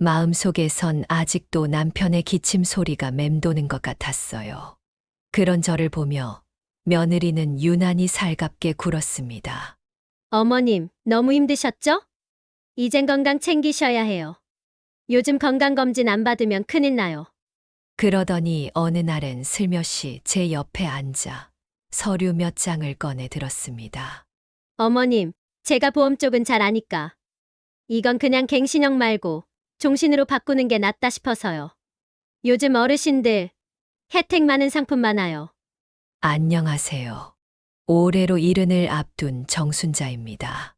마음속에선 아직도 남편의 기침 소리가 맴도는 것 같았어요. 그런 저를 보며 며느리는 유난히 살갑게 굴었습니다. 어머님, 너무 힘드셨죠? 이젠 건강 챙기셔야 해요. 요즘 건강검진 안 받으면 큰일 나요. 그러더니 어느 날엔 슬며시 제 옆에 앉아 서류 몇 장을 꺼내 들었습니다. 어머님, 제가 보험 쪽은 잘 아니까. 이건 그냥 갱신형 말고 종신으로 바꾸는 게 낫다 싶어서요. 요즘 어르신들 혜택 많은 상품 많아요. 안녕하세요. 올해로 70을 앞둔 정순자입니다.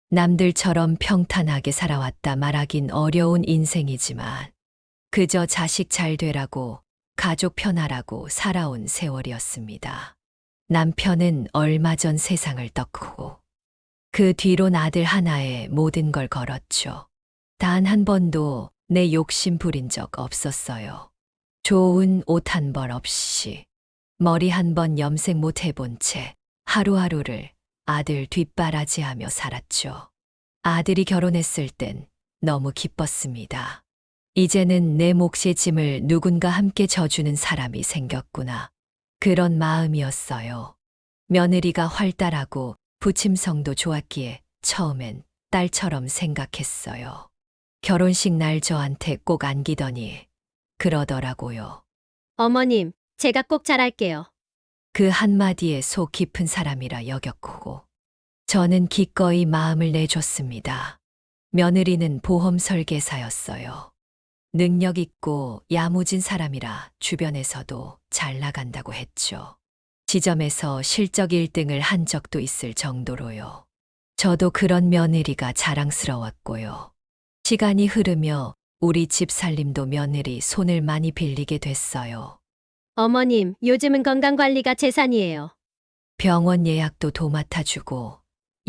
남들처럼 평탄하게 살아왔다 말하긴 어려운 인생이지만 그저 자식 잘 되라고 가족 편하라고 살아온 세월이었습니다. 남편은 얼마 전 세상을 떴고 그 뒤론 아들 하나에 모든 걸 걸었죠. 단 한 번도 내 욕심 부린 적 없었어요. 좋은 옷 한 벌 없이 머리 한 번 염색 못 해본 채 하루하루를 아들 뒷바라지하며 살았죠. 아들이 결혼했을 땐 너무 기뻤습니다. 이제는 내 몫의 짐을 누군가 함께 져주는 사람이 생겼구나. 그런 마음이었어요. 며느리가 활달하고 부침성도 좋았기에 처음엔 딸처럼 생각했어요. 결혼식 날 저한테 꼭 안기더니 그러더라고요. 어머님, 제가 꼭 잘할게요. 그 한마디에 속 깊은 사람이라 여겼고 저는 기꺼이 마음을 내줬습니다. 며느리는 보험 설계사였어요. 능력 있고 야무진 사람이라 주변에서도 잘 나간다고 했죠. 지점에서 실적 1등을 한 적도 있을 정도로요. 저도 그런 며느리가 자랑스러웠고요. 시간이 흐르며 우리 집 살림도 며느리 손을 많이 빌리게 됐어요. 어머님, 요즘은 건강관리가 재산이에요. 병원 예약도 도맡아주고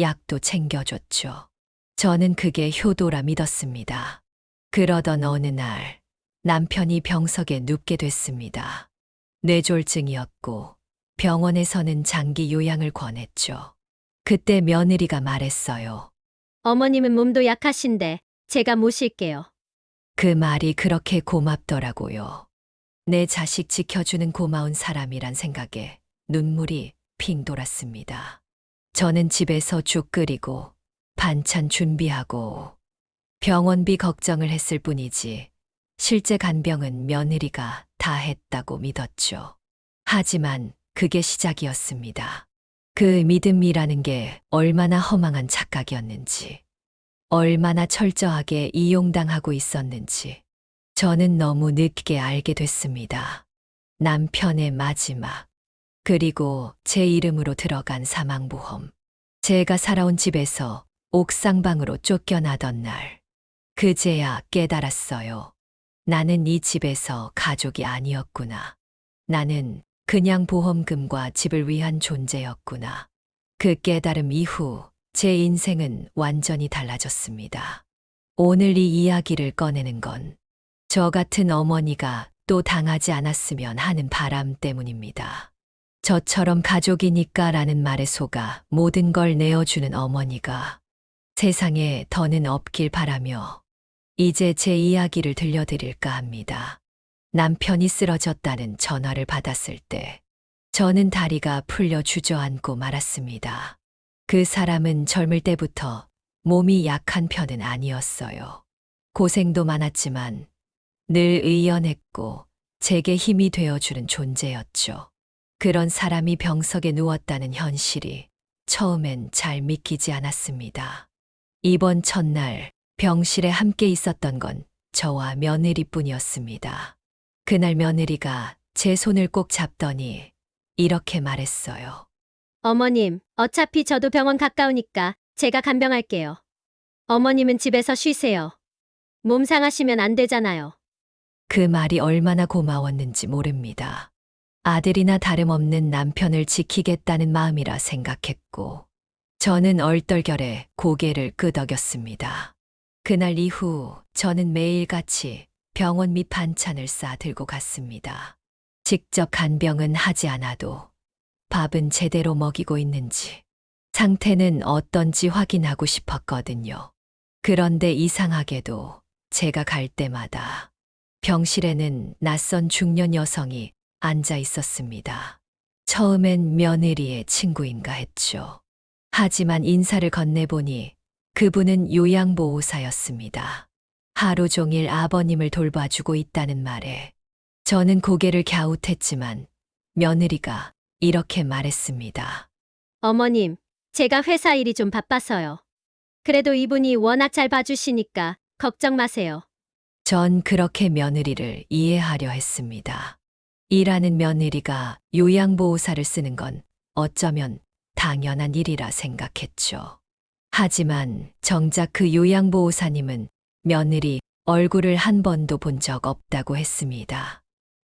약도 챙겨줬죠. 저는 그게 효도라 믿었습니다. 그러던 어느 날 남편이 병석에 눕게 됐습니다. 뇌졸중이었고 병원에서는 장기 요양을 권했죠. 그때 며느리가 말했어요. 어머님은 몸도 약하신데 제가 모실게요. 그 말이 그렇게 고맙더라고요. 내 자식 지켜주는 고마운 사람이란 생각에 눈물이 핑 돌았습니다. 저는 집에서 죽 끓이고 반찬 준비하고 병원비 걱정을 했을 뿐이지 실제 간병은 며느리가 다 했다고 믿었죠. 하지만 그게 시작이었습니다. 그 믿음이라는 게 얼마나 허망한 착각이었는지, 얼마나 철저하게 이용당하고 있었는지 저는 너무 늦게 알게 됐습니다. 남편의 마지막, 그리고 제 이름으로 들어간 사망보험. 제가 살아온 집에서 옥상방으로 쫓겨나던 날, 그제야 깨달았어요. 나는 이 집에서 가족이 아니었구나. 나는 그냥 보험금과 집을 위한 존재였구나. 그 깨달음 이후 제 인생은 완전히 달라졌습니다. 오늘 이 이야기를 꺼내는 건 저 같은 어머니가 또 당하지 않았으면 하는 바람 때문입니다. 저처럼 가족이니까 라는 말에 속아 모든 걸 내어주는 어머니가 세상에 더는 없길 바라며 이제 제 이야기를 들려드릴까 합니다. 남편이 쓰러졌다는 전화를 받았을 때 저는 다리가 풀려 주저앉고 말았습니다. 그 사람은 젊을 때부터 몸이 약한 편은 아니었어요. 고생도 많았지만 늘 의연했고 제게 힘이 되어주는 존재였죠. 그런 사람이 병석에 누웠다는 현실이 처음엔 잘 믿기지 않았습니다. 이번 첫날 병실에 함께 있었던 건 저와 며느리뿐이었습니다. 그날 며느리가 제 손을 꼭 잡더니 이렇게 말했어요. 어머님, 어차피 저도 병원 가까우니까 제가 간병할게요. 어머님은 집에서 쉬세요. 몸 상하시면 안 되잖아요. 그 말이 얼마나 고마웠는지 모릅니다. 아들이나 다름없는 남편을 지키겠다는 마음이라 생각했고 저는 얼떨결에 고개를 끄덕였습니다. 그날 이후 저는 매일같이 병원 및 반찬을 싸 들고 갔습니다. 직접 간병은 하지 않아도 밥은 제대로 먹이고 있는지, 상태는 어떤지 확인하고 싶었거든요. 그런데 이상하게도 제가 갈 때마다 병실에는 낯선 중년 여성이 앉아 있었습니다. 처음엔 며느리의 친구인가 했죠. 하지만 인사를 건네보니 그분은 요양보호사였습니다. 하루 종일 아버님을 돌봐주고 있다는 말에 저는 고개를 갸웃했지만 며느리가 이렇게 말했습니다. 어머님, 제가 회사 일이 좀 바빠서요. 그래도 이분이 워낙 잘 봐주시니까 걱정 마세요. 전 그렇게 며느리를 이해하려 했습니다. 일하는 며느리가 요양보호사를 쓰는 건 어쩌면 당연한 일이라 생각했죠. 하지만 정작 그 요양보호사님은 며느리 얼굴을 한 번도 본 적 없다고 했습니다.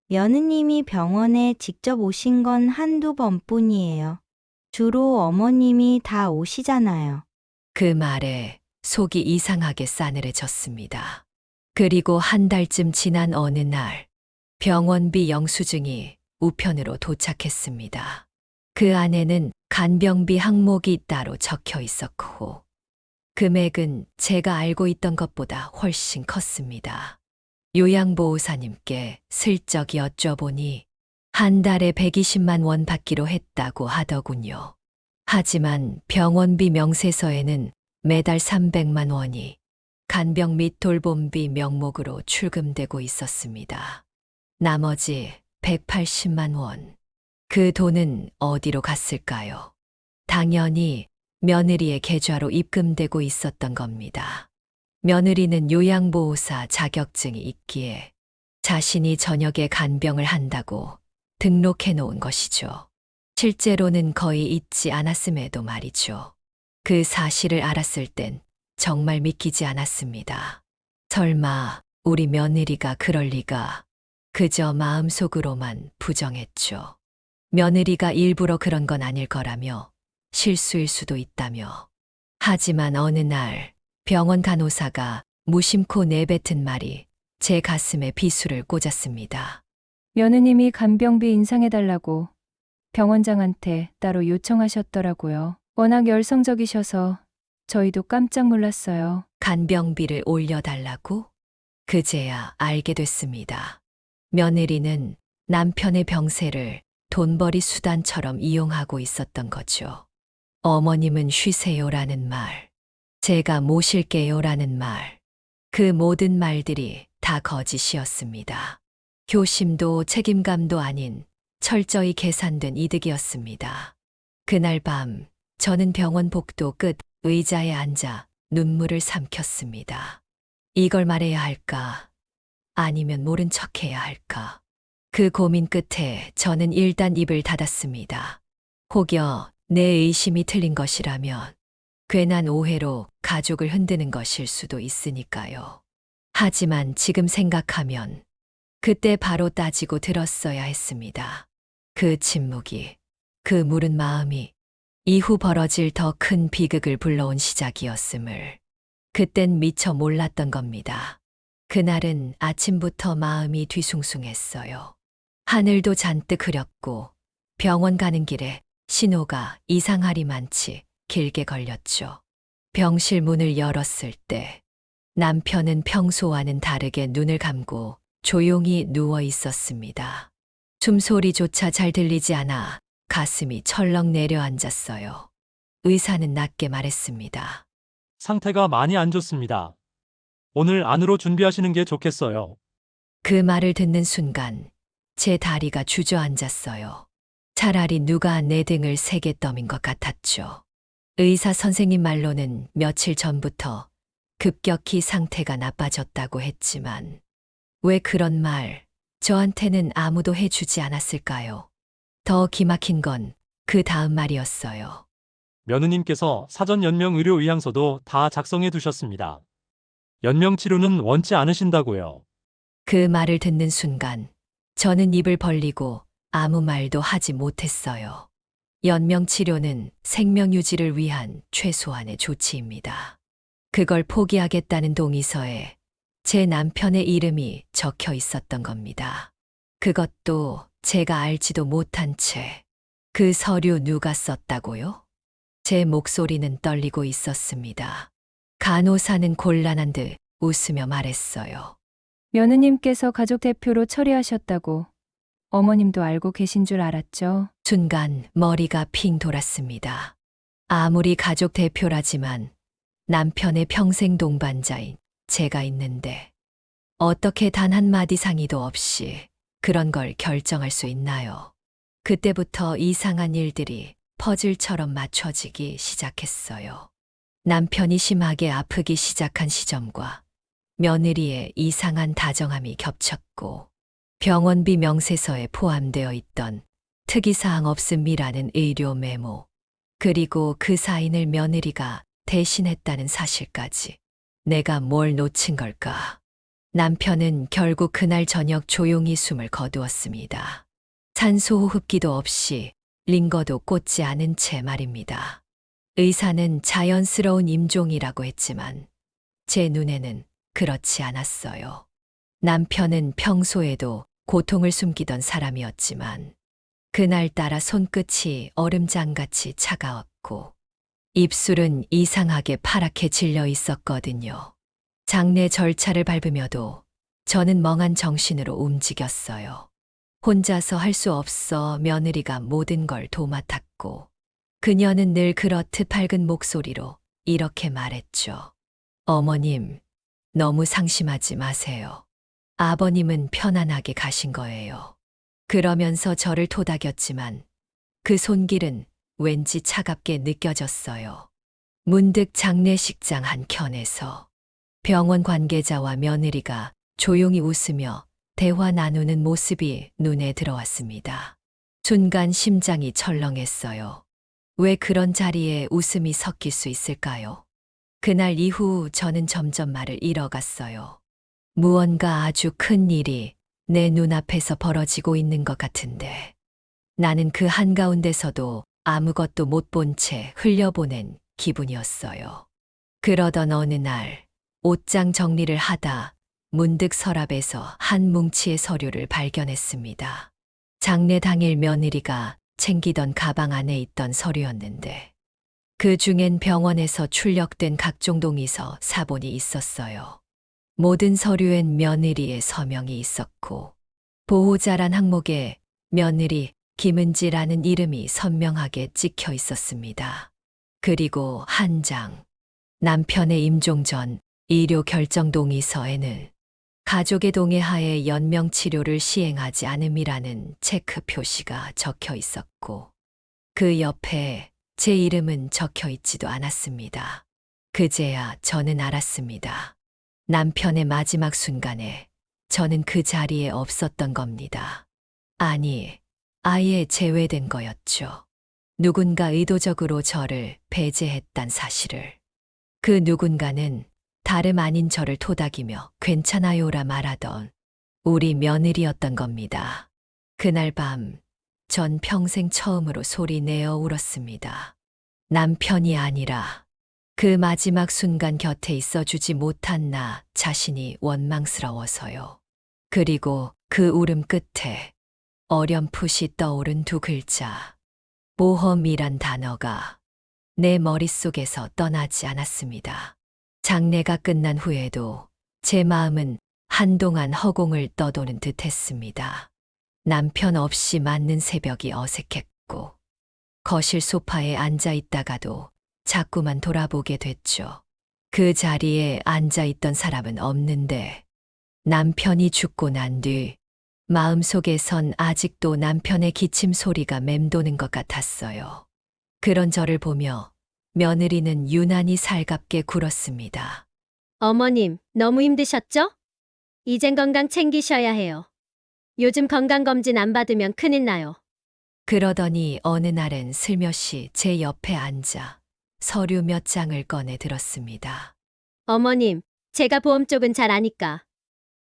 며느님이 병원에 직접 오신 건 한두 번뿐이에요. 주로 어머님이 다 오시잖아요. 그 말에 속이 이상하게 싸늘해졌습니다. 그리고 한 달쯤 지난 어느 날 병원비 영수증이 우편으로 도착했습니다. 그 안에는 간병비 항목이 따로 적혀 있었고 금액은 제가 알고 있던 것보다 훨씬 컸습니다. 요양보호사님께 슬쩍 여쭤보니 한 달에 120만 원 받기로 했다고 하더군요. 하지만 병원비 명세서에는 매달 300만 원이 간병 및 돌봄비 명목으로 출금되고 있었습니다. 나머지 180만 원. 그 돈은 어디로 갔을까요? 당연히 며느리의 계좌로 입금되고 있었던 겁니다. 며느리는 요양보호사 자격증이 있기에 자신이 저녁에 간병을 한다고 등록해 놓은 것이죠. 실제로는 거의 있지 않았음에도 말이죠. 그 사실을 알았을 땐 정말 믿기지 않았습니다. 설마 우리 며느리가 그럴 리가. 그저 마음속으로만 부정했죠. 며느리가 일부러 그런 건 아닐 거라며 실수일 수도 있다며. 하지만 어느 날 병원 간호사가 무심코 내뱉은 말이 제 가슴에 비수를 꽂았습니다. 며느님이 간병비 인상해달라고 병원장한테 따로 요청하셨더라고요. 워낙 열성적이셔서 저희도 깜짝 놀랐어요. 간병비를 올려달라고? 그제야 알게 됐습니다. 며느리는 남편의 병세를 돈벌이 수단처럼 이용하고 있었던 거죠. 어머님은 쉬세요라는 말, 제가 모실게요라는 말, 그 모든 말들이 다 거짓이었습니다. 효심도 책임감도 아닌 철저히 계산된 이득이었습니다. 그날 밤 저는 병원 복도 끝 의자에 앉아 눈물을 삼켰습니다. 이걸 말해야 할까? 아니면 모른 척해야 할까? 그 고민 끝에 저는 일단 입을 닫았습니다. 혹여 내 의심이 틀린 것이라면 괜한 오해로 가족을 흔드는 것일 수도 있으니까요. 하지만 지금 생각하면 그때 바로 따지고 들었어야 했습니다. 그 침묵이, 그 무른 마음이 이후 벌어질 더 큰 비극을 불러온 시작이었음을 그땐 미처 몰랐던 겁니다. 그날은 아침부터 마음이 뒤숭숭했어요. 하늘도 잔뜩 흐렸고 병원 가는 길에 신호가 이상하리만치 길게 걸렸죠. 병실 문을 열었을 때 남편은 평소와는 다르게 눈을 감고 조용히 누워 있었습니다. 숨소리조차 잘 들리지 않아 가슴이 철렁 내려앉았어요. 의사는 낮게 말했습니다. 상태가 많이 안 좋습니다. 오늘 안으로 준비하시는 게 좋겠어요. 그 말을 듣는 순간 제 다리가 주저앉았어요. 차라리 누가 내 등을 세게 떠민 것 같았죠. 의사 선생님 말로는 며칠 전부터 급격히 상태가 나빠졌다고 했지만 왜 그런 말 저한테는 아무도 해주지 않았을까요? 더 기막힌 건 그 다음 말이었어요. 며느님께서 사전 연명 의료 의향서도 다 작성해 두셨습니다. 연명 치료는 원치 않으신다고요. 그 말을 듣는 순간 저는 입을 벌리고 아무 말도 하지 못했어요. 연명 치료는 생명 유지를 위한 최소한의 조치입니다. 그걸 포기하겠다는 동의서에 제 남편의 이름이 적혀 있었던 겁니다. 그것도 제가 알지도 못한 채. 그 서류 누가 썼다고요? 제 목소리는 떨리고 있었습니다. 간호사는 곤란한 듯 웃으며 말했어요. 며느님께서 가족 대표로 처리하셨다고 어머님도 알고 계신 줄 알았죠. 순간 머리가 핑 돌았습니다. 아무리 가족 대표라지만 남편의 평생 동반자인 제가 있는데 어떻게 단 한마디 상의도 없이 그런 걸 결정할 수 있나요? 그때부터 이상한 일들이 퍼즐처럼 맞춰지기 시작했어요. 남편이 심하게 아프기 시작한 시점과 며느리의 이상한 다정함이 겹쳤고 병원비 명세서에 포함되어 있던 특이사항 없음이라는 의료 메모, 그리고 그 사인을 며느리가 대신했다는 사실까지. 내가 뭘 놓친 걸까? 남편은 결국 그날 저녁 조용히 숨을 거두었습니다. 산소호흡기도 없이 링거도 꽂지 않은 채 말입니다. 의사는 자연스러운 임종이라고 했지만 제 눈에는 그렇지 않았어요. 남편은 평소에도 고통을 숨기던 사람이었지만 그날따라 손끝이 얼음장같이 차가웠고 입술은 이상하게 파랗게 질려 있었거든요. 장례 절차를 밟으며도 저는 멍한 정신으로 움직였어요. 혼자서 할 수 없어 며느리가 모든 걸 도맡았고 그녀는 늘 그렇듯 밝은 목소리로 이렇게 말했죠. 어머님, 너무 상심하지 마세요. 아버님은 편안하게 가신 거예요. 그러면서 저를 토닥였지만 그 손길은 왠지 차갑게 느껴졌어요. 문득 장례식장 한켠에서 병원 관계자와 며느리가 조용히 웃으며 대화 나누는 모습이 눈에 들어왔습니다. 순간 심장이 철렁했어요. 왜 그런 자리에 웃음이 섞일 수 있을까요? 그날 이후 저는 점점 말을 잃어갔어요. 무언가 아주 큰 일이 내 눈앞에서 벌어지고 있는 것 같은데 나는 그 한가운데서도 아무것도 못 본 채 흘려보낸 기분이었어요. 그러던 어느 날 옷장 정리를 하다 문득 서랍에서 한 뭉치의 서류를 발견했습니다. 장례 당일 며느리가 챙기던 가방 안에 있던 서류였는데 그 중엔 병원에서 출력된 각종 동의서 사본이 있었어요. 모든 서류엔 며느리의 서명이 있었고 보호자란 항목에 며느리 김은지라는 이름이 선명하게 찍혀 있었습니다. 그리고 한 장, 남편의 임종 전 의료 결정 동의서에는 가족의 동의하에 연명 치료를 시행하지 않음이라는 체크 표시가 적혀 있었고 그 옆에 제 이름은 적혀 있지도 않았습니다. 그제야 저는 알았습니다. 남편의 마지막 순간에 저는 그 자리에 없었던 겁니다. 아니, 아예 제외된 거였죠. 누군가 의도적으로 저를 배제했단 사실을. 그 누군가는 다름 아닌 저를 토닥이며 괜찮아요라 말하던 우리 며느리였던 겁니다. 그날 밤, 전 평생 처음으로 소리 내어 울었습니다. 남편이 아니라 그 마지막 순간 곁에 있어주지 못한 나 자신이 원망스러워서요. 그리고 그 울음 끝에 어렴풋이 떠오른 두 글자, 모험이란 단어가 내 머릿속에서 떠나지 않았습니다. 장례가 끝난 후에도 제 마음은 한동안 허공을 떠도는 듯 했습니다. 남편 없이 맞는 새벽이 어색했고 거실 소파에 앉아 있다가도 자꾸만 돌아보게 됐죠. 그 자리에 앉아 있던 사람은 없는데 남편이 죽고 난 뒤 마음속에선 아직도 남편의 기침 소리가 맴도는 것 같았어요. 그런 저를 보며 며느리는 유난히 살갑게 굴었습니다. 어머님, 너무 힘드셨죠? 이젠 건강 챙기셔야 해요. 요즘 건강검진 안 받으면 큰일 나요. 그러더니 어느 날은 슬며시 제 옆에 앉아 서류 몇 장을 꺼내 들었습니다. 어머님, 제가 보험 쪽은 잘 아니까.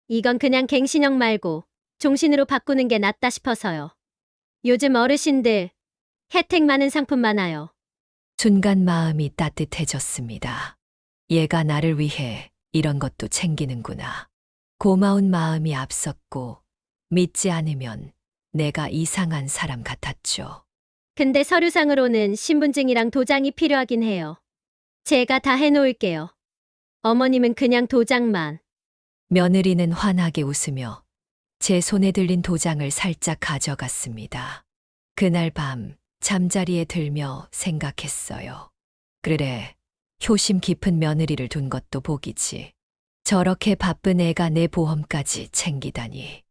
이건 그냥 갱신형 말고 종신으로 바꾸는 게 낫다 싶어서요. 요즘 어르신들 혜택 많은 상품 많아요. 순간 마음이 따뜻해졌습니다. 얘가 나를 위해 이런 것도 챙기는구나. 고마운 마음이 앞섰고 믿지 않으면 내가 이상한 사람 같았죠. 근데 서류상으로는 신분증이랑 도장이 필요하긴 해요. 제가 다 해놓을게요. 어머님은 그냥 도장만. 며느리는 환하게 웃으며 제 손에 들린 도장을 살짝 가져갔습니다. 그날 밤 잠자리에 들며 생각했어요. 그래, 효심 깊은 며느리를 둔 것도 복이지. 저렇게 바쁜 애가 내 보험까지 챙기다니.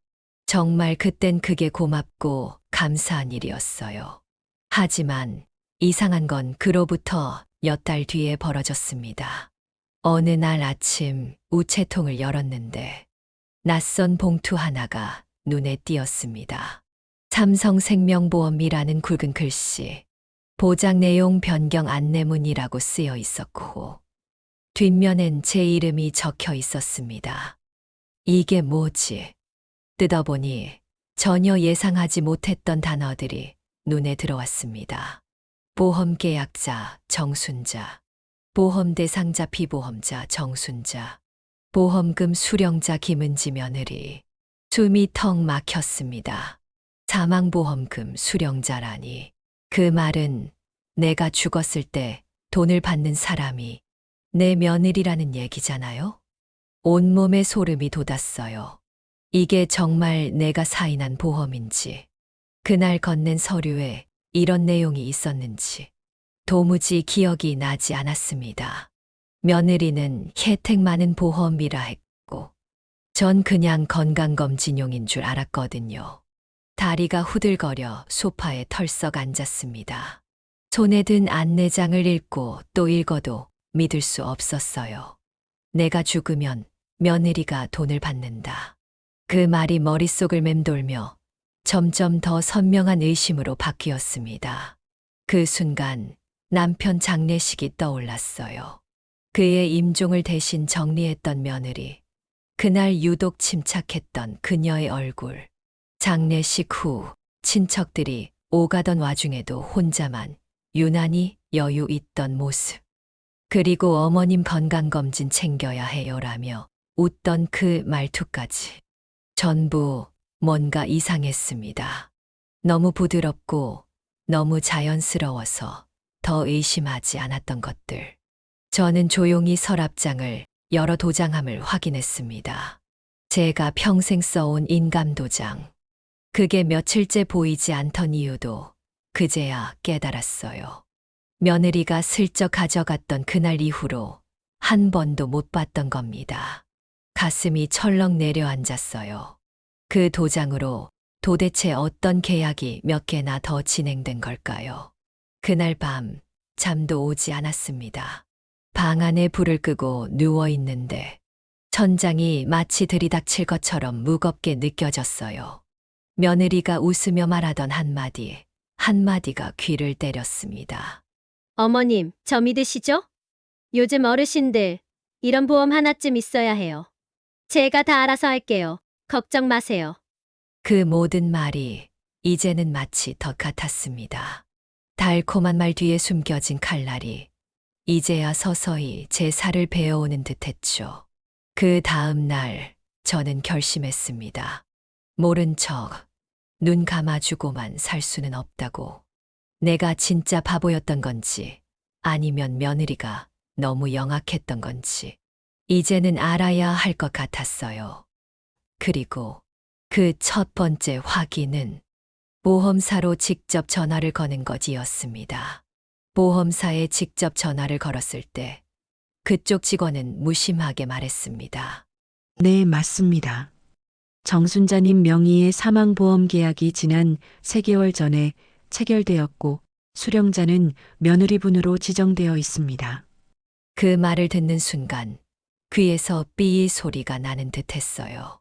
정말 그땐 그게 고맙고 감사한 일이었어요. 하지만 이상한 건 그로부터 몇 달 뒤에 벌어졌습니다. 어느 날 아침 우체통을 열었는데 낯선 봉투 하나가 눈에 띄었습니다. 삼성생명보험이라는 굵은 글씨, 보장 내용 변경 안내문이라고 쓰여 있었고, 뒷면엔 제 이름이 적혀 있었습니다. 이게 뭐지? 뜯어보니 전혀 예상하지 못했던 단어들이 눈에 들어왔습니다. 보험 계약자 정순자, 보험 대상자 피보험자 정순자, 보험금 수령자 김은지 며느리. 숨이 턱 막혔습니다. 사망보험금 수령자라니. 그 말은 내가 죽었을 때 돈을 받는 사람이 내 며느리라는 얘기잖아요? 온몸에 소름이 돋았어요. 이게 정말 내가 사인한 보험인지, 그날 건넨 서류에 이런 내용이 있었는지 도무지 기억이 나지 않았습니다. 며느리는 혜택 많은 보험이라 했고, 전 그냥 건강검진용인 줄 알았거든요. 다리가 후들거려 소파에 털썩 앉았습니다. 손에 든 안내장을 읽고 또 읽어도 믿을 수 없었어요. 내가 죽으면 며느리가 돈을 받는다. 그 말이 머릿속을 맴돌며 점점 더 선명한 의심으로 바뀌었습니다. 그 순간 남편 장례식이 떠올랐어요. 그의 임종을 대신 정리했던 며느리. 그날 유독 침착했던 그녀의 얼굴. 장례식 후 친척들이 오가던 와중에도 혼자만 유난히 여유 있던 모습. 그리고 어머님 건강검진 챙겨야 해요라며 웃던 그 말투까지. 전부 뭔가 이상했습니다. 너무 부드럽고 너무 자연스러워서 더 의심하지 않았던 것들. 저는 조용히 서랍장을 열어 도장함을 확인했습니다. 제가 평생 써온 인감도장. 그게 며칠째 보이지 않던 이유도 그제야 깨달았어요. 며느리가 슬쩍 가져갔던 그날 이후로 한 번도 못 봤던 겁니다. 가슴이 철렁 내려앉았어요. 그 도장으로 도대체 어떤 계약이 몇 개나 더 진행된 걸까요? 그날 밤 잠도 오지 않았습니다. 방 안에 불을 끄고 누워 있는데 천장이 마치 들이닥칠 것처럼 무겁게 느껴졌어요. 며느리가 웃으며 말하던 한마디가 귀를 때렸습니다. 어머님, 저 믿으시죠? 요즘 어르신들 이런 보험 하나쯤 있어야 해요. 제가 다 알아서 할게요. 걱정 마세요. 그 모든 말이 이제는 마치 덫 같았습니다. 달콤한 말 뒤에 숨겨진 칼날이 이제야 서서히 제 살을 베어오는 듯했죠. 그 다음 날 저는 결심했습니다. 모른 척 눈 감아주고만 살 수는 없다고. 내가 진짜 바보였던 건지 아니면 며느리가 너무 영악했던 건지 이제는 알아야 할 것 같았어요. 그리고 그 첫 번째 확인은 보험사로 직접 전화를 거는 것이었습니다. 보험사에 직접 전화를 걸었을 때 그쪽 직원은 무심하게 말했습니다. 네, 맞습니다. 정순자님 명의의 사망보험 계약이 지난 3개월 전에 체결되었고 수령자는 며느리분으로 지정되어 있습니다. 그 말을 듣는 순간 귀에서 삐 소리가 나는 듯했어요.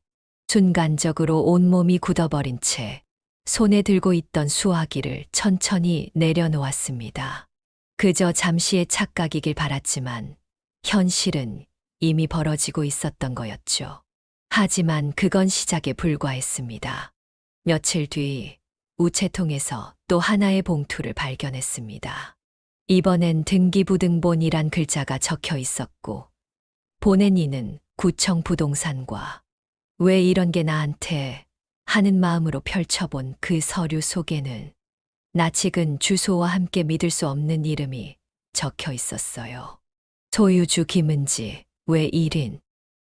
순간적으로 온몸이 굳어버린 채 손에 들고 있던 수화기를 천천히 내려놓았습니다. 그저 잠시의 착각이길 바랐지만 현실은 이미 벌어지고 있었던 거였죠. 하지만 그건 시작에 불과했습니다. 며칠 뒤 우체통에서 또 하나의 봉투를 발견했습니다. 이번엔 등기부등본이란 글자가 적혀 있었고 보낸 이는 구청 부동산과 왜 이런 게 나한테 하는 마음으로 펼쳐본 그 서류 속에는 낯익은 주소와 함께 믿을 수 없는 이름이 적혀 있었어요. 소유주 김은지, 왜 1인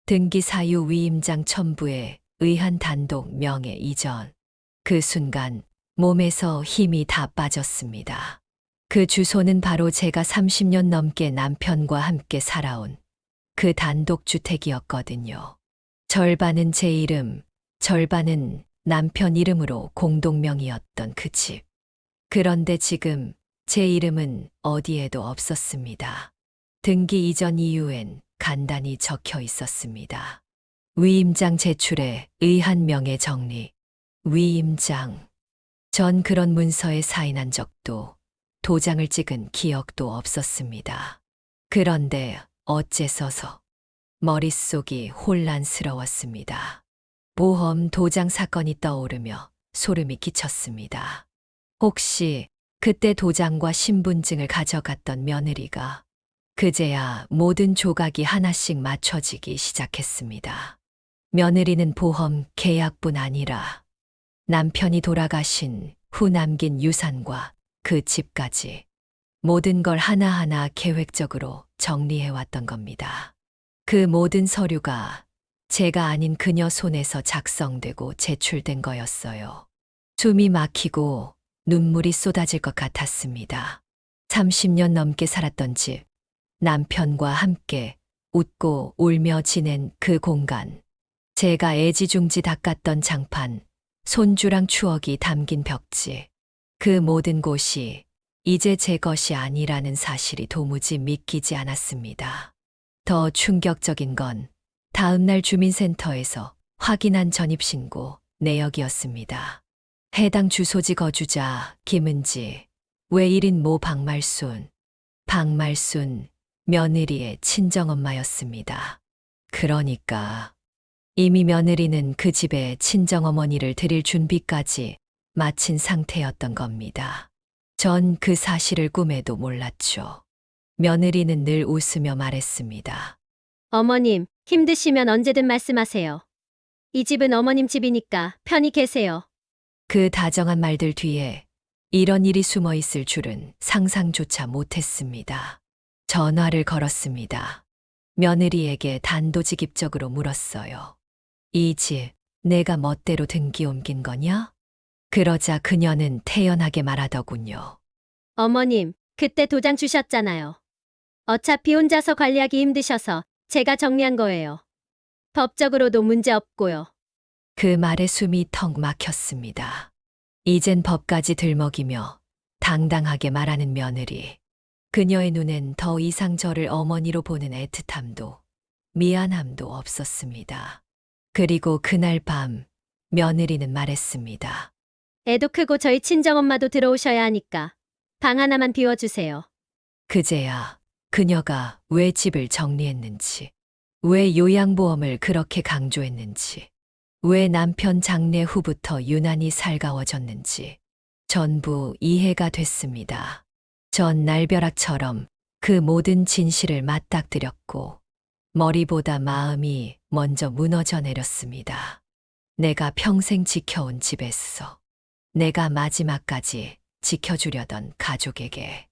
등기 사유 위임장 첨부에 의한 단독 명예 이전. 그 순간 몸에서 힘이 다 빠졌습니다. 그 주소는 바로 제가 30년 넘게 남편과 함께 살아온 그 단독주택이었거든요. 절반은 제 이름, 절반은 남편 이름으로 공동명의였던 그 집. 그런데 지금 제 이름은 어디에도 없었습니다. 등기 이전 이유엔 간단히 적혀 있었습니다. 위임장 제출에 의한 명예 정리. 위임장. 전 그런 문서에 사인한 적도 도장을 찍은 기억도 없었습니다. 그런데 어째서서 머릿속이 혼란스러웠습니다. 보험 도장 사건이 떠오르며 소름이 끼쳤습니다. 혹시 그때 도장과 신분증을 가져갔던 며느리가 그제야 모든 조각이 하나씩 맞춰지기 시작했습니다. 며느리는 보험 계약뿐 아니라 남편이 돌아가신 후 남긴 유산과 그 집까지 모든 걸 하나하나 계획적으로 정리해왔던 겁니다. 그 모든 서류가 제가 아닌 그녀 손에서 작성되고 제출된 거였어요. 숨이 막히고 눈물이 쏟아질 것 같았습니다. 30년 넘게 살았던 집, 남편과 함께 웃고 울며 지낸 그 공간, 제가 애지중지 닦았던 장판, 손주랑 추억이 담긴 벽지, 그 모든 곳이 이제 제 것이 아니라는 사실이 도무지 믿기지 않았습니다. 더 충격적인 건 다음날 주민센터에서 확인한 전입신고 내역이었습니다. 해당 주소지 거주자 김은지, 외일인 모 박말순, 며느리의 친정엄마였습니다. 그러니까 이미 며느리는 그 집에 친정어머니를 드릴 준비까지 마친 상태였던 겁니다. 전 그 사실을 꿈에도 몰랐죠. 며느리는 늘 웃으며 말했습니다. 어머님, 힘드시면 언제든 말씀하세요. 이 집은 어머님 집이니까 편히 계세요. 그 다정한 말들 뒤에 이런 일이 숨어 있을 줄은 상상조차 못했습니다. 전화를 걸었습니다. 며느리에게 단도직입적으로 물었어요. 이 집 내가 멋대로 등기 옮긴 거냐? 그러자 그녀는 태연하게 말하더군요. 어머님, 그때 도장 주셨잖아요. 어차피 혼자서 관리하기 힘드셔서 제가 정리한 거예요. 법적으로도 문제 없고요. 그 말에 숨이 턱 막혔습니다. 이젠 법까지 들먹이며 당당하게 말하는 며느리. 그녀의 눈엔 더 이상 저를 어머니로 보는 애틋함도 미안함도 없었습니다. 그리고 그날 밤 며느리는 말했습니다. 애도 크고 저희 친정엄마도 들어오셔야 하니까 방 하나만 비워주세요. 그제야 그녀가 왜 집을 정리했는지, 왜 요양보험을 그렇게 강조했는지, 왜 남편 장례 후부터 유난히 살가워졌는지 전부 이해가 됐습니다. 전 날벼락처럼 그 모든 진실을 맞닥뜨렸고 머리보다 마음이 먼저 무너져 내렸습니다. 내가 평생 지켜온 집에서 내가 마지막까지 지켜주려던 가족에게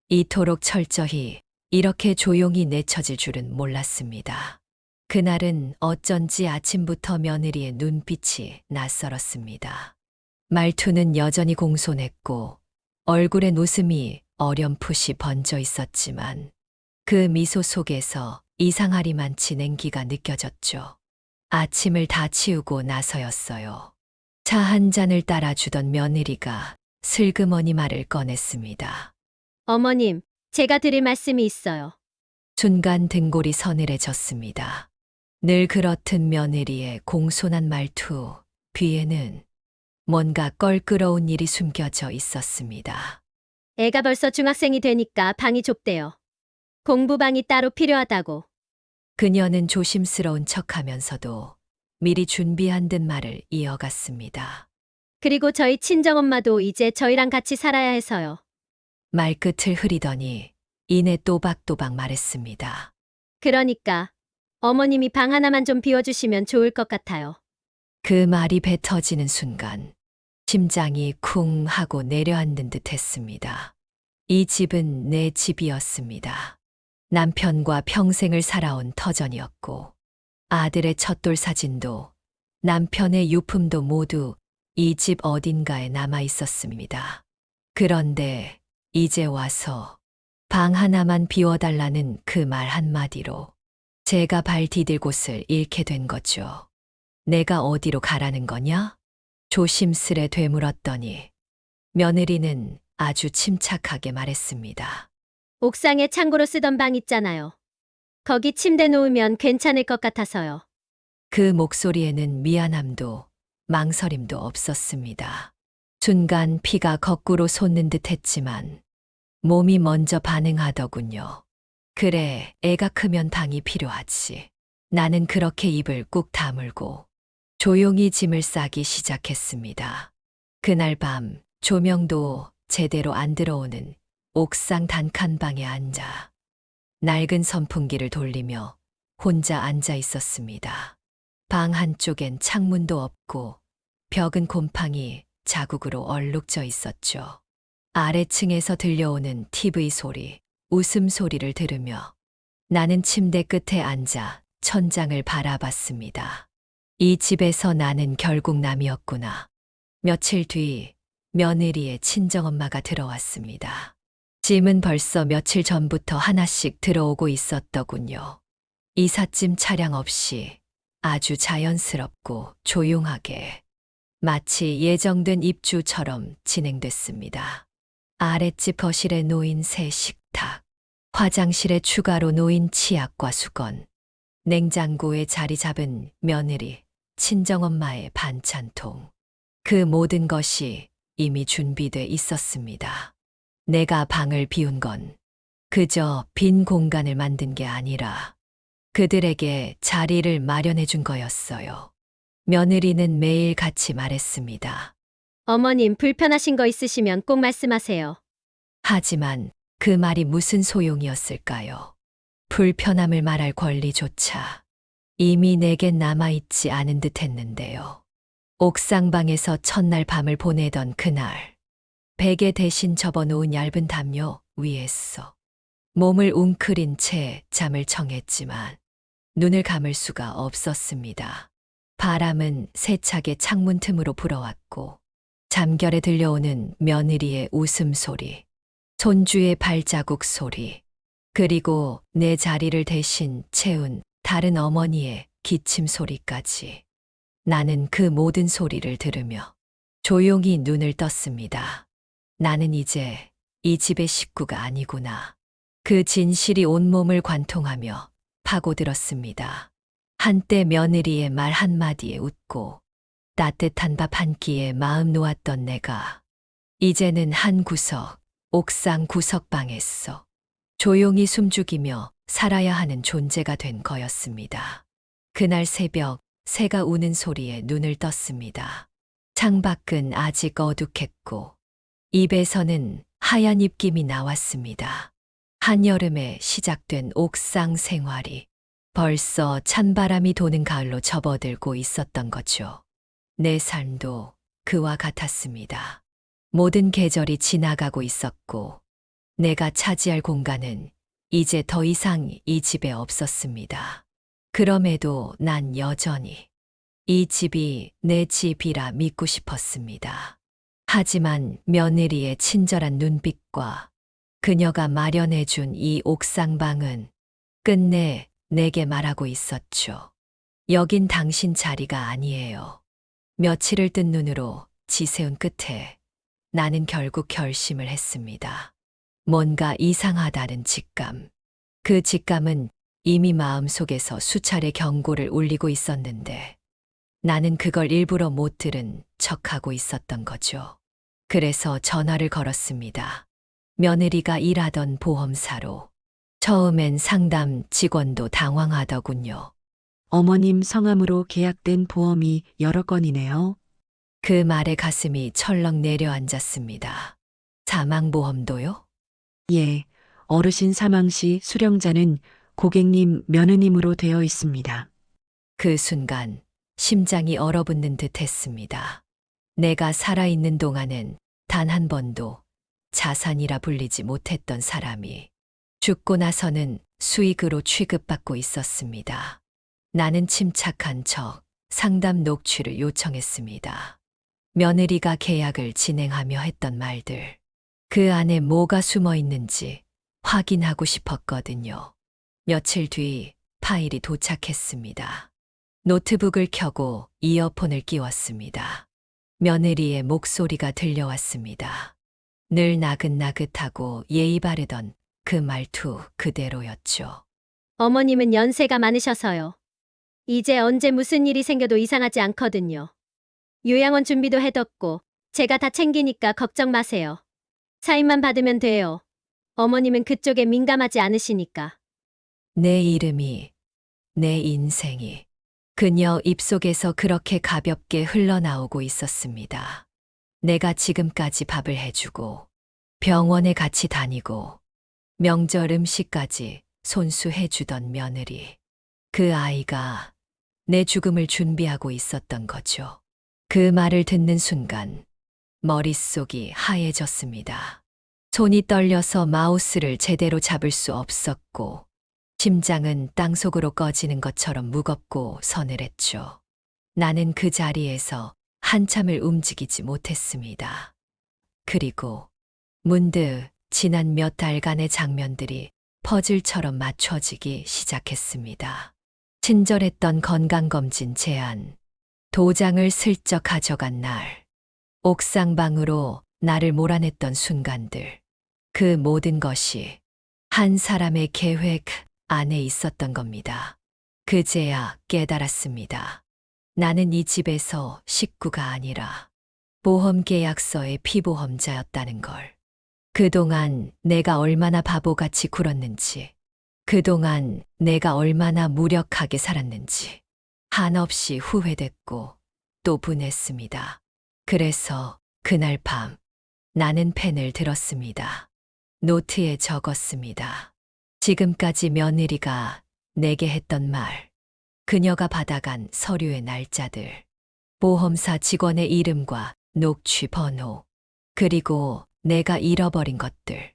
이토록 철저히 이렇게 조용히 내쳐질 줄은 몰랐습니다. 그날은 어쩐지 아침부터 며느리의 눈빛이 낯설었습니다. 말투는 여전히 공손했고 얼굴엔 웃음이 어렴풋이 번져 있었지만 그 미소 속에서 이상하리만치 냉기가 느껴졌죠. 아침을 다 치우고 나서였어요. 차 한 잔을 따라주던 며느리가 슬그머니 말을 꺼냈습니다. 어머님, 제가 드릴 말씀이 있어요. 순간 등골이 서늘해졌습니다. 늘 그렇듯 며느리의 공손한 말투, 귀에는 뭔가 껄끄러운 일이 숨겨져 있었습니다. 애가 벌써 중학생이 되니까 방이 좁대요. 공부방이 따로 필요하다고. 그녀는 조심스러운 척하면서도 미리 준비한 듯 말을 이어갔습니다. 그리고 저희 친정엄마도 이제 저희랑 같이 살아야 해서요. 말끝을 흐리더니 이내 또박또박 말했습니다. 그러니까 어머님이 방 하나만 좀 비워주시면 좋을 것 같아요. 그 말이 뱉어지는 순간 심장이 쿵 하고 내려앉는 듯 했습니다. 이 집은 내 집이었습니다. 남편과 평생을 살아온 터전이었고, 아들의 첫돌 사진도 남편의 유품도 모두 이 집 어딘가에 남아 있었습니다. 그런데 이제 와서 방 하나만 비워달라는 그 말 한마디로 제가 발 디딜 곳을 잃게 된 거죠. 내가 어디로 가라는 거냐? 조심스레 되물었더니 며느리는 아주 침착하게 말했습니다. 옥상에 창고로 쓰던 방 있잖아요. 거기 침대 놓으면 괜찮을 것 같아서요. 그 목소리에는 미안함도 망설임도 없었습니다. 순간 피가 거꾸로 솟는 듯 했지만 몸이 먼저 반응하더군요. 그래, 애가 크면 방이 필요하지. 나는 그렇게 입을 꾹 다물고 조용히 짐을 싸기 시작했습니다. 그날 밤 조명도 제대로 안 들어오는 옥상 단칸방에 앉아 낡은 선풍기를 돌리며 혼자 앉아 있었습니다. 방 한쪽엔 창문도 없고 벽은 곰팡이 자국으로 얼룩져 있었죠. 아래층에서 들려오는 TV 소리, 웃음소리를 들으며 나는 침대 끝에 앉아 천장을 바라봤습니다. 이 집에서 나는 결국 남이었구나. 며칠 뒤 며느리의 친정엄마가 들어왔습니다. 짐은 벌써 며칠 전부터 하나씩 들어오고 있었더군요. 이삿짐 차량 없이 아주 자연스럽고 조용하게 마치 예정된 입주처럼 진행됐습니다. 아랫집 거실에 놓인 새 식탁, 화장실에 추가로 놓인 치약과 수건, 냉장고에 자리 잡은 며느리, 친정엄마의 반찬통. 그 모든 것이 이미 준비돼 있었습니다. 내가 방을 비운 건 그저 빈 공간을 만든 게 아니라 그들에게 자리를 마련해 준 거였어요. 며느리는 매일 같이 말했습니다. 어머님 불편하신 거 있으시면 꼭 말씀하세요. 하지만 그 말이 무슨 소용이었을까요? 불편함을 말할 권리조차 이미 내겐 남아있지 않은 듯 했는데요. 옥상방에서 첫날 밤을 보내던 그날, 베개 대신 접어놓은 얇은 담요 위에서 몸을 웅크린 채 잠을 청했지만 눈을 감을 수가 없었습니다. 바람은 세차게 창문 틈으로 불어왔고 잠결에 들려오는 며느리의 웃음소리, 손주의 발자국 소리, 그리고 내 자리를 대신 채운 다른 어머니의 기침 소리까지. 나는 그 모든 소리를 들으며 조용히 눈을 떴습니다. 나는 이제 이 집의 식구가 아니구나. 그 진실이 온몸을 관통하며 파고들었습니다. 한때 며느리의 말 한마디에 웃고 따뜻한 밥 한 끼에 마음 놓았던 내가 이제는 한 구석, 옥상 구석방에서 조용히 숨죽이며 살아야 하는 존재가 된 거였습니다. 그날 새벽 새가 우는 소리에 눈을 떴습니다. 창밖은 아직 어둑했고 입에서는 하얀 입김이 나왔습니다. 한여름에 시작된 옥상 생활이 벌써 찬바람이 도는 가을로 접어들고 있었던 거죠. 내 삶도 그와 같았습니다. 모든 계절이 지나가고 있었고 내가 차지할 공간은 이제 더 이상 이 집에 없었습니다. 그럼에도 난 여전히 이 집이 내 집이라 믿고 싶었습니다. 하지만 며느리의 친절한 눈빛과 그녀가 마련해준 이 옥상방은 끝내 내게 말하고 있었죠. 여긴 당신 자리가 아니에요. 며칠을 뜬 눈으로 지새운 끝에 나는 결국 결심을 했습니다. 뭔가 이상하다는 직감. 그 직감은 이미 마음속에서 수차례 경고를 울리고 있었는데 나는 그걸 일부러 못 들은 척하고 있었던 거죠. 그래서 전화를 걸었습니다. 며느리가 일하던 보험사로. 처음엔 상담 직원도 당황하더군요. 어머님 성함으로 계약된 보험이 여러 건이네요. 그 말에 가슴이 철렁 내려앉았습니다. 사망보험도요? 예, 어르신 사망 시 수령자는 고객님, 며느님으로 되어 있습니다. 그 순간 심장이 얼어붙는 듯 했습니다. 내가 살아있는 동안은 단 한 번도 자산이라 불리지 못했던 사람이 죽고 나서는 수익으로 취급받고 있었습니다. 나는 침착한 척 상담 녹취를 요청했습니다. 며느리가 계약을 진행하며 했던 말들. 그 안에 뭐가 숨어 있는지 확인하고 싶었거든요. 며칠 뒤 파일이 도착했습니다. 노트북을 켜고 이어폰을 끼웠습니다. 며느리의 목소리가 들려왔습니다. 늘 나긋나긋하고 예의 바르던 그 말투 그대로였죠. 어머님은 연세가 많으셔서요. 이제 언제 무슨 일이 생겨도 이상하지 않거든요. 요양원 준비도 해뒀고 제가 다 챙기니까 걱정 마세요. 사인만 받으면 돼요. 어머님은 그쪽에 민감하지 않으시니까. 내 이름이, 내 인생이 그녀 입속에서 그렇게 가볍게 흘러나오고 있었습니다. 내가 지금까지 밥을 해주고 병원에 같이 다니고 명절 음식까지 손수해주던 며느리. 그 아이가 내 죽음을 준비하고 있었던 거죠. 그 말을 듣는 순간 머릿속이 하얘졌습니다. 손이 떨려서 마우스를 제대로 잡을 수 없었고 심장은 땅속으로 꺼지는 것처럼 무겁고 서늘했죠. 나는 그 자리에서 한참을 움직이지 못했습니다. 그리고 문득 지난 몇 달간의 장면들이 퍼즐처럼 맞춰지기 시작했습니다. 친절했던 건강검진 제안, 도장을 슬쩍 가져간 날, 옥상방으로 나를 몰아냈던 순간들, 그 모든 것이 한 사람의 계획 안에 있었던 겁니다. 그제야 깨달았습니다. 나는 이 집에서 식구가 아니라 보험계약서의 피보험자였다는 걸. 그동안 내가 얼마나 바보같이 굴었는지, 그동안 내가 얼마나 무력하게 살았는지 한없이 후회됐고 또 분했습니다. 그래서 그날 밤 나는 펜을 들었습니다. 노트에 적었습니다. 지금까지 며느리가 내게 했던 말, 그녀가 받아간 서류의 날짜들, 보험사 직원의 이름과 녹취 번호, 그리고 내가 잃어버린 것들.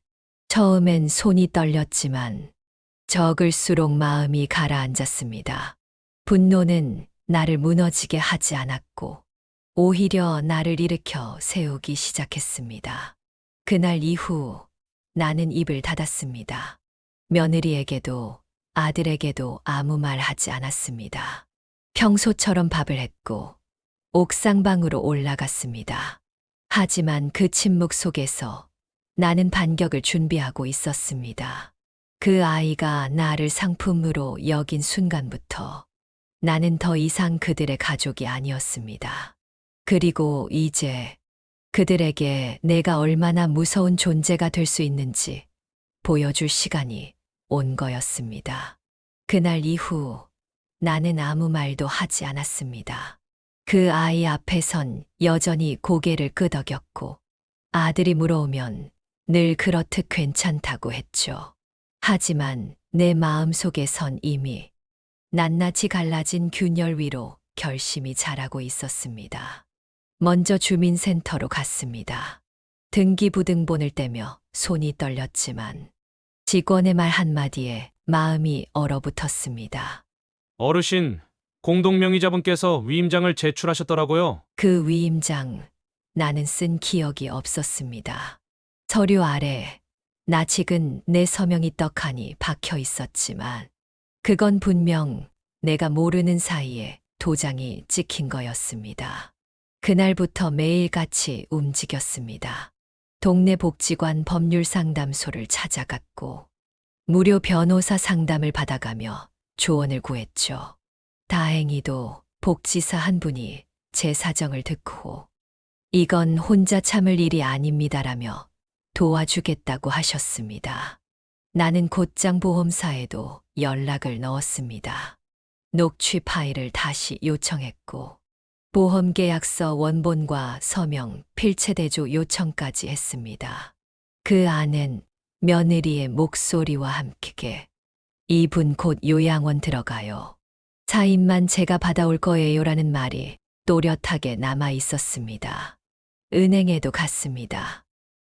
처음엔 손이 떨렸지만 적을수록 마음이 가라앉았습니다. 분노는 나를 무너지게 하지 않았고 오히려 나를 일으켜 세우기 시작했습니다. 그날 이후 나는 입을 닫았습니다. 며느리에게도 아들에게도 아무 말 하지 않았습니다. 평소처럼 밥을 했고 옥상방으로 올라갔습니다. 하지만 그 침묵 속에서 나는 반격을 준비하고 있었습니다. 그 아이가 나를 상품으로 여긴 순간부터 나는 더 이상 그들의 가족이 아니었습니다. 그리고 이제 그들에게 내가 얼마나 무서운 존재가 될 수 있는지 보여줄 시간이 온 거였습니다. 그날 이후 나는 아무 말도 하지 않았습니다. 그 아이 앞에선 여전히 고개를 끄덕였고 아들이 물어오면 늘 그렇듯 괜찮다고 했죠. 하지만 내 마음속에선 이미 낱낱이 갈라진 균열 위로 결심이 자라고 있었습니다. 먼저 주민센터로 갔습니다. 등기부등본을 떼며 손이 떨렸지만 직원의 말 한마디에 마음이 얼어붙었습니다. 어르신, 공동명의자분께서 위임장을 제출하셨더라고요. 그 위임장 나는 쓴 기억이 없었습니다. 서류 아래 나직은 내 서명이 떡하니 박혀 있었지만 그건 분명 내가 모르는 사이에 도장이 찍힌 거였습니다. 그날부터 매일같이 움직였습니다. 동네 복지관 법률상담소를 찾아갔고 무료 변호사 상담을 받아가며 조언을 구했죠. 다행히도 복지사 한 분이 제 사정을 듣고 이건 혼자 참을 일이 아닙니다라며 도와주겠다고 하셨습니다. 나는 곧장 보험사에도 연락을 넣었습니다. 녹취 파일을 다시 요청했고 보험계약서 원본과 서명, 필체대조 요청까지 했습니다. 그 안엔 며느리의 목소리와 함께 이분 곧 요양원 들어가요. 사인만 제가 받아올 거예요라는 말이 또렷하게 남아 있었습니다. 은행에도 갔습니다.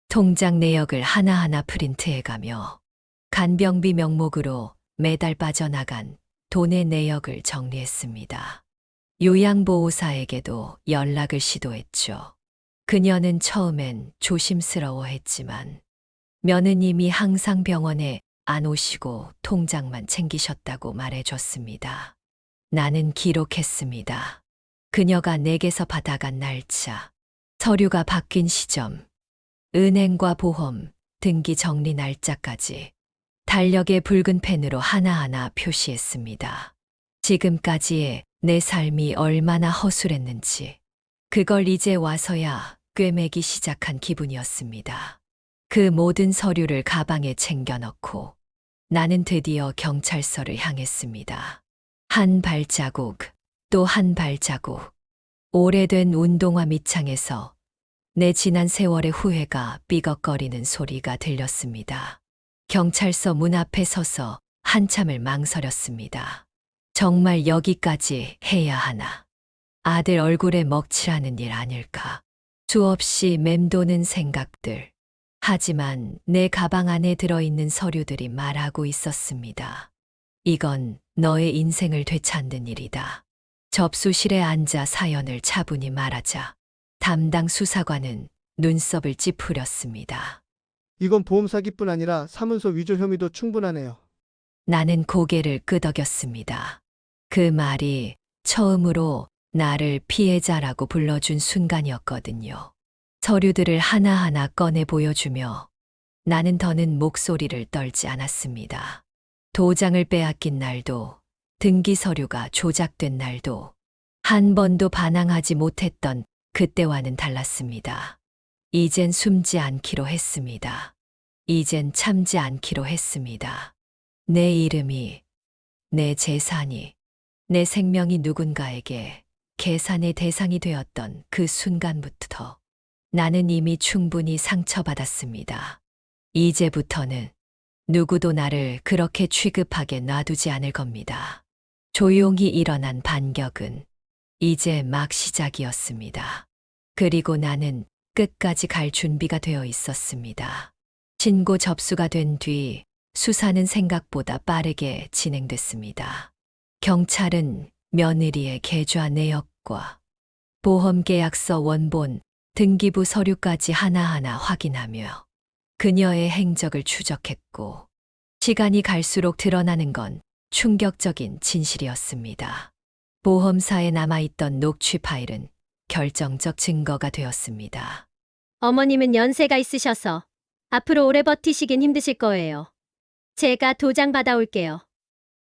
통장 내역을 하나하나 프린트해가며 간병비 명목으로 매달 빠져나간 돈의 내역을 정리했습니다. 요양보호사에게도 연락을 시도했죠. 그녀는 처음엔 조심스러워했지만 며느님이 항상 병원에 안 오시고 통장만 챙기셨다고 말해줬습니다. 나는 기록했습니다. 그녀가 내게서 받아간 날짜, 서류가 바뀐 시점, 은행과 보험, 등기 정리 날짜까지 달력에 붉은 펜으로 하나하나 표시했습니다. 지금까지의 내 삶이 얼마나 허술했는지, 그걸 이제 와서야 꿰매기 시작한 기분이었습니다. 그 모든 서류를 가방에 챙겨 넣고 나는 드디어 경찰서를 향했습니다. 한 발자국, 또 한 발자국. 오래된 운동화 밑창에서 내 지난 세월의 후회가 삐걱거리는 소리가 들렸습니다. 경찰서 문 앞에 서서 한참을 망설였습니다. 정말 여기까지 해야 하나? 아들 얼굴에 먹칠하는 일 아닐까? 수없이 맴도는 생각들. 하지만 내 가방 안에 들어있는 서류들이 말하고 있었습니다. 이건 너의 인생을 되찾는 일이다. 접수실에 앉아 사연을 차분히 말하자 담당 수사관은 눈썹을 찌푸렸습니다. 이건 보험 사기뿐 아니라 사문서 위조 혐의도 충분하네요. 나는 고개를 끄덕였습니다. 그 말이 처음으로 나를 피해자라고 불러준 순간이었거든요. 서류들을 하나하나 꺼내 보여주며 나는 더는 목소리를 떨지 않았습니다. 도장을 빼앗긴 날도, 등기 서류가 조작된 날도, 한 번도 반항하지 못했던 그때와는 달랐습니다. 이젠 숨지 않기로 했습니다. 이젠 참지 않기로 했습니다. 내 이름이, 내 재산이, 내 생명이 누군가에게 계산의 대상이 되었던 그 순간부터 나는 이미 충분히 상처받았습니다. 이제부터는 누구도 나를 그렇게 취급하게 놔두지 않을 겁니다. 조용히 일어난 반격은 이제 막 시작이었습니다. 그리고 나는 끝까지 갈 준비가 되어 있었습니다. 신고 접수가 된 뒤 수사는 생각보다 빠르게 진행됐습니다. 경찰은 며느리의 계좌 내역과 보험계약서 원본, 등기부 서류까지 하나하나 확인하며 그녀의 행적을 추적했고 시간이 갈수록 드러나는 건 충격적인 진실이었습니다. 보험사에 남아있던 녹취 파일은 결정적 증거가 되었습니다. 어머님은 연세가 있으셔서 앞으로 오래 버티시긴 힘드실 거예요. 제가 도장 받아올게요.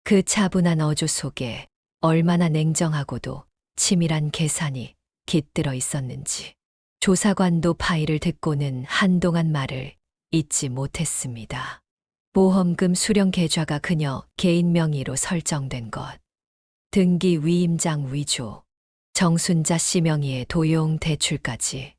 그 차분한 어조 속에 얼마나 냉정하고도 치밀한 계산이 깃들어 있었는지 조사관도 파일을 듣고는 한동안 말을 잇지 못했습니다. 보험금 수령 계좌가 그녀 개인 명의로 설정된 것, 등기 위임장 위조, 정순자 씨 명의의 도용 대출까지.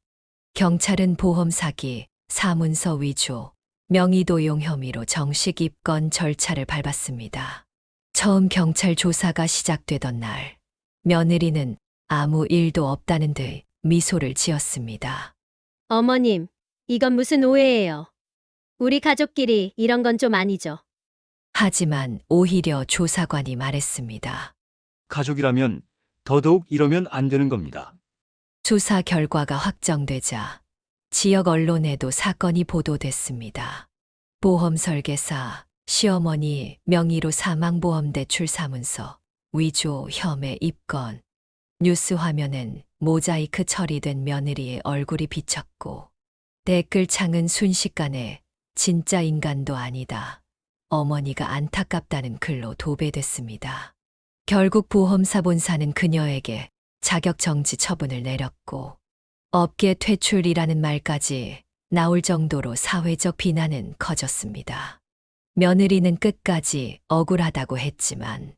경찰은 보험 사기, 사문서 위조, 명의 도용 혐의로 정식 입건 절차를 밟았습니다. 처음 경찰 조사가 시작되던 날, 며느리는 아무 일도 없다는 듯 미소를 지었습니다. 어머님, 이건 무슨 오해예요. 우리 가족끼리 이런 건 좀 아니죠. 하지만 오히려 조사관이 말했습니다. 가족이라면 더더욱 이러면 안 되는 겁니다. 수사 결과가 확정되자 지역 언론에도 사건이 보도됐습니다. 보험 설계사, 시어머니 명의로 사망보험대출 사문서, 위조 혐의 입건. 뉴스 화면엔 모자이크 처리된 며느리의 얼굴이 비쳤고 댓글창은 순식간에 진짜 인간도 아니다. 어머니가 안타깝다는 글로 도배됐습니다. 결국 보험사 본사는 그녀에게 자격정지 처분을 내렸고 업계 퇴출이라는 말까지 나올 정도로 사회적 비난은 커졌습니다. 며느리는 끝까지 억울하다고 했지만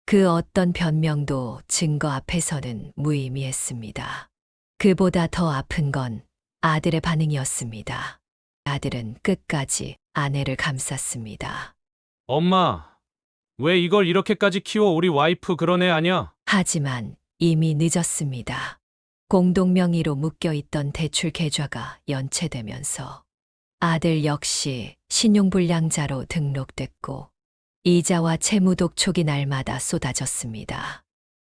그 어떤 변명도 증거 앞에서는 무의미했습니다. 그보다 더 아픈 건 아들의 반응이었습니다. 아들은 끝까지 아내를 감쌌습니다. 엄마, 왜 이걸 이렇게까지 키워? 우리 와이프 그런 애 아냐? 하지만 이미 늦었습니다. 공동명의로 묶여있던 대출 계좌가 연체되면서 아들 역시 신용불량자로 등록됐고 이자와 채무 독촉이 날마다 쏟아졌습니다.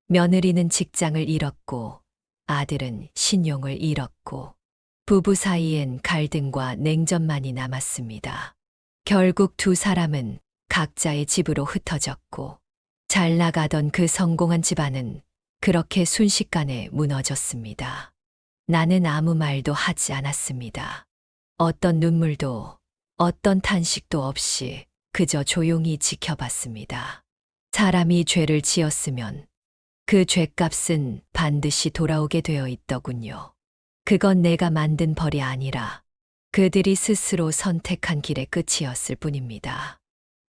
며느리는 직장을 잃었고 아들은 신용을 잃었고 부부 사이엔 갈등과 냉전만이 남았습니다. 결국 두 사람은 각자의 집으로 흩어졌고 잘 나가던 그 성공한 집안은 그렇게 순식간에 무너졌습니다. 나는 아무 말도 하지 않았습니다. 어떤 눈물도 어떤 탄식도 없이 그저 조용히 지켜봤습니다. 사람이 죄를 지었으면 그 죄값은 반드시 돌아오게 되어 있더군요. 그건 내가 만든 벌이 아니라 그들이 스스로 선택한 길의 끝이었을 뿐입니다.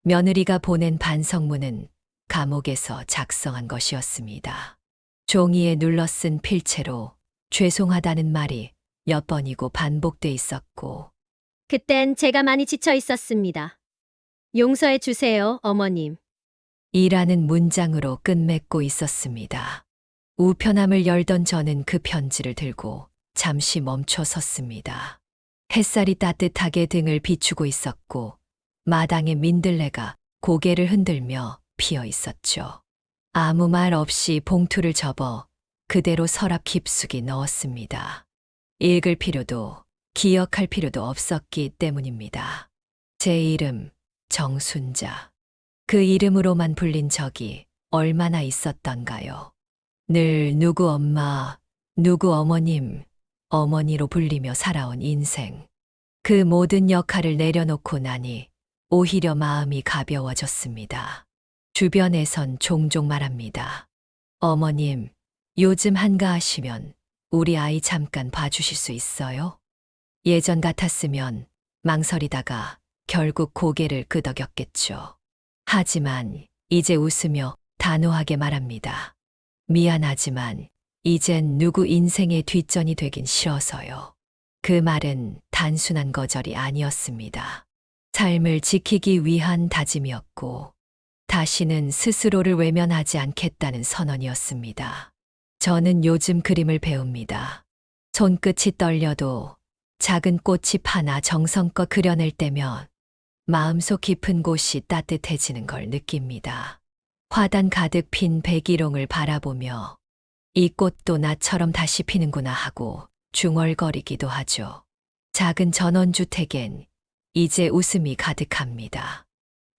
며느리가 보낸 반성문은 감옥에서 작성한 것이었습니다. 종이에 눌러쓴 필체로 죄송하다는 말이 몇 번이고 반복돼 있었고 그땐 제가 많이 지쳐 있었습니다. 용서해 주세요, 어머님. 이라는 문장으로 끝맺고 있었습니다. 우편함을 열던 저는 그 편지를 들고 잠시 멈춰 섰습니다. 햇살이 따뜻하게 등을 비추고 있었고 마당에 민들레가 고개를 흔들며 피어 있었죠. 아무 말 없이 봉투를 접어 그대로 서랍 깊숙이 넣었습니다. 읽을 필요도 기억할 필요도 없었기 때문입니다. 제 이름 정순자. 그 이름으로만 불린 적이 얼마나 있었던가요? 늘 누구 엄마, 누구 어머님, 어머니로 불리며 살아온 인생. 그 모든 역할을 내려놓고 나니 오히려 마음이 가벼워졌습니다. 주변에선 종종 말합니다. 어머님, 요즘 한가하시면 우리 아이 잠깐 봐주실 수 있어요? 예전 같았으면 망설이다가 결국 고개를 끄덕였겠죠. 하지만 이제 웃으며 단호하게 말합니다. 미안하지만 이젠 누구 인생의 뒷전이 되긴 싫어서요. 그 말은 단순한 거절이 아니었습니다. 삶을 지키기 위한 다짐이었고 다시는 스스로를 외면하지 않겠다는 선언이었습니다. 저는 요즘 그림을 배웁니다. 손끝이 떨려도 작은 꽃이 하나 정성껏 그려낼 때면 마음속 깊은 곳이 따뜻해지는 걸 느낍니다. 화단 가득 핀 백일홍을 바라보며 이 꽃도 나처럼 다시 피는구나 하고 중얼거리기도 하죠. 작은 전원주택엔 이제 웃음이 가득합니다.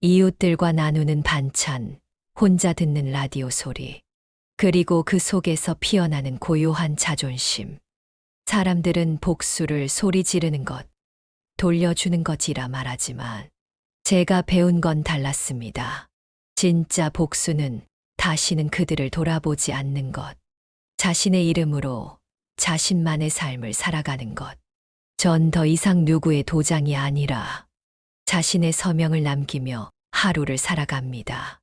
이웃들과 나누는 반찬, 혼자 듣는 라디오 소리, 그리고 그 속에서 피어나는 고요한 자존심. 사람들은 복수를 소리 지르는 것, 돌려주는 것이라 말하지만 제가 배운 건 달랐습니다. 진짜 복수는 다시는 그들을 돌아보지 않는 것, 자신의 이름으로 자신만의 삶을 살아가는 것. 전 더 이상 누구의 도장이 아니라 자신의 서명을 남기며 하루를 살아갑니다.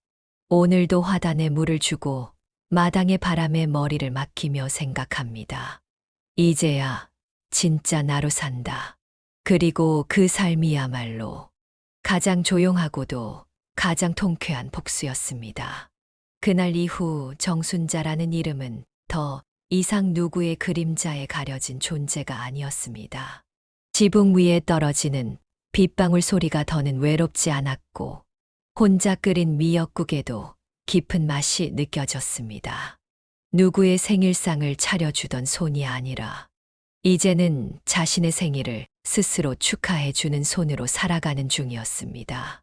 오늘도 화단에 물을 주고 마당의 바람에 머리를 맡기며 생각합니다. 이제야 진짜 나로 산다. 그리고 그 삶이야말로 가장 조용하고도 가장 통쾌한 복수였습니다. 그날 이후 정순자라는 이름은 더 이상 누구의 그림자에 가려진 존재가 아니었습니다. 지붕 위에 떨어지는 빗방울 소리가 더는 외롭지 않았고 혼자 끓인 미역국에도 깊은 맛이 느껴졌습니다. 누구의 생일상을 차려주던 손이 아니라 이제는 자신의 생일을 스스로 축하해주는 손으로 살아가는 중이었습니다.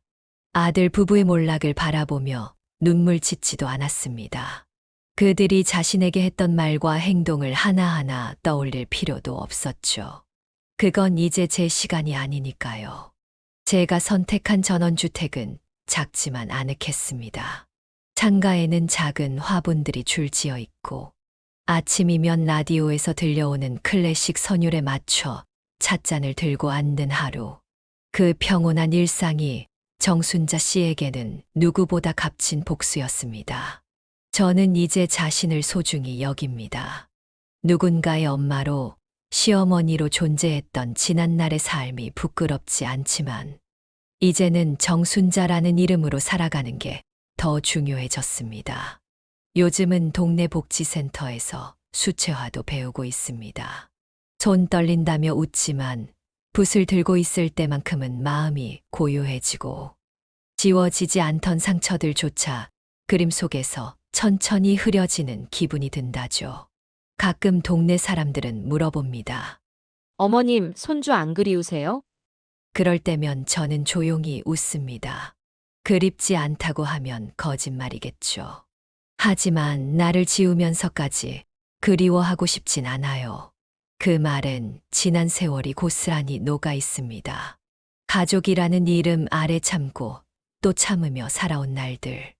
아들 부부의 몰락을 바라보며 눈물 짓지도 않았습니다. 그들이 자신에게 했던 말과 행동을 하나하나 떠올릴 필요도 없었죠. 그건 이제 제 시간이 아니니까요. 제가 선택한 전원주택은 작지만 아늑했습니다. 창가에는 작은 화분들이 줄지어 있고 아침이면 라디오에서 들려오는 클래식 선율에 맞춰 찻잔을 들고 앉는 하루. 그 평온한 일상이 정순자 씨에게는 누구보다 값진 복수였습니다. 저는 이제 자신을 소중히 여깁니다. 누군가의 엄마로, 시어머니로 존재했던 지난날의 삶이 부끄럽지 않지만 이제는 정순자라는 이름으로 살아가는 게 더 중요해졌습니다. 요즘은 동네 복지센터에서 수채화도 배우고 있습니다. 손 떨린다며 웃지만 붓을 들고 있을 때만큼은 마음이 고요해지고 지워지지 않던 상처들조차 그림 속에서 천천히 흐려지는 기분이 든다죠. 가끔 동네 사람들은 물어봅니다. 어머님, 손주 안 그리우세요? 그럴 때면 저는 조용히 웃습니다. 그립지 않다고 하면 거짓말이겠죠. 하지만 나를 지우면서까지 그리워하고 싶진 않아요. 그 말엔 지난 세월이 고스란히 녹아 있습니다. 가족이라는 이름 아래 참고 또 참으며 살아온 날들.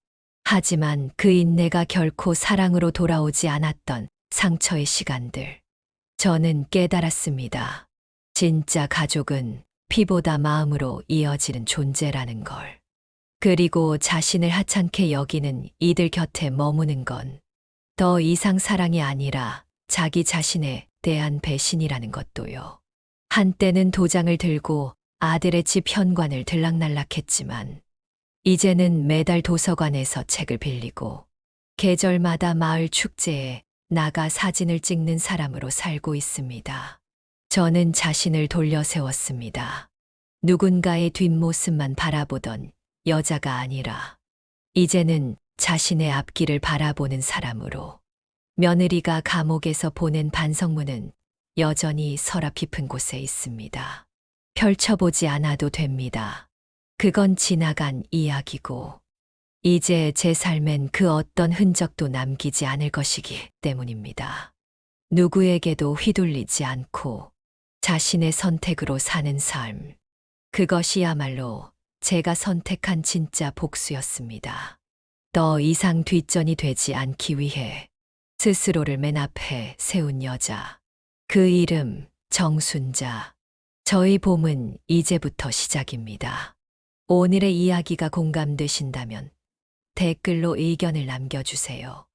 하지만 그 인내가 결코 사랑으로 돌아오지 않았던 상처의 시간들. 저는 깨달았습니다. 진짜 가족은 피보다 마음으로 이어지는 존재라는 걸. 그리고 자신을 하찮게 여기는 이들 곁에 머무는 건 더 이상 사랑이 아니라 자기 자신에 대한 배신이라는 것도요. 한때는 도장을 들고 아들의 집 현관을 들락날락했지만 이제는 매달 도서관에서 책을 빌리고 계절마다 마을 축제에 나가 사진을 찍는 사람으로 살고 있습니다. 저는 자신을 돌려세웠습니다. 누군가의 뒷모습만 바라보던 여자가 아니라 이제는 자신의 앞길을 바라보는 사람으로. 며느리가 감옥에서 보낸 반성문은 여전히 서랍 깊은 곳에 있습니다. 펼쳐보지 않아도 됩니다. 그건 지나간 이야기고 이제 제 삶엔 그 어떤 흔적도 남기지 않을 것이기 때문입니다. 누구에게도 휘둘리지 않고 자신의 선택으로 사는 삶. 그것이야말로 제가 선택한 진짜 복수였습니다. 더 이상 뒷전이 되지 않기 위해 스스로를 맨 앞에 세운 여자. 그 이름 정순자. 저희 봄은 이제부터 시작입니다. 오늘의 이야기가 공감되신다면 댓글로 의견을 남겨주세요.